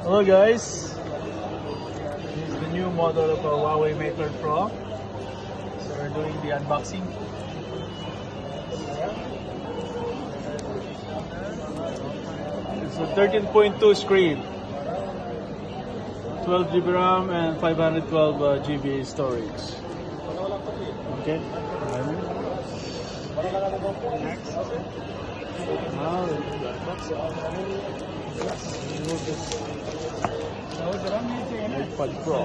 Hello guys, this is the new model of a Huawei MatePad Pro. So we're doing the unboxing. It's a 13.2 screen, 12 GB RAM and 512 GB storage. Okay. Next. Now MatePad Pro.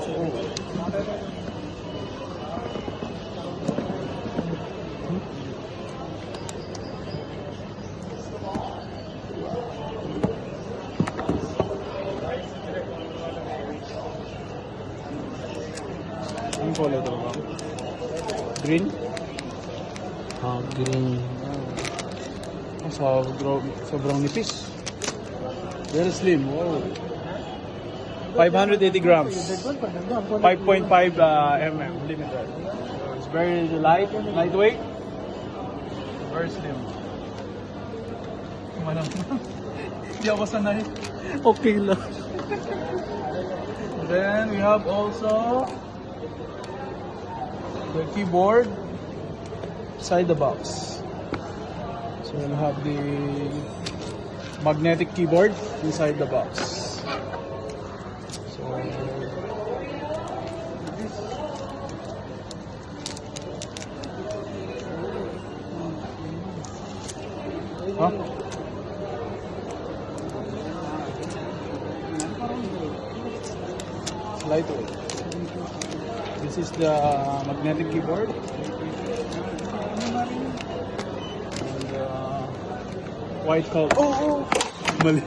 Ang kulay ito ba? Green? Green. Sobrang nipis. Very slim. Wow. 580 grams. 5.5 mm limited. So it's very lightweight. Very slim. Hindi ako sanay. Okay lang. Then we have also the keyboard inside the box. So we'll have the magnetic keyboard inside the box. So it's lightweight. This is the magnetic keyboard. And white color. Oh! Mali.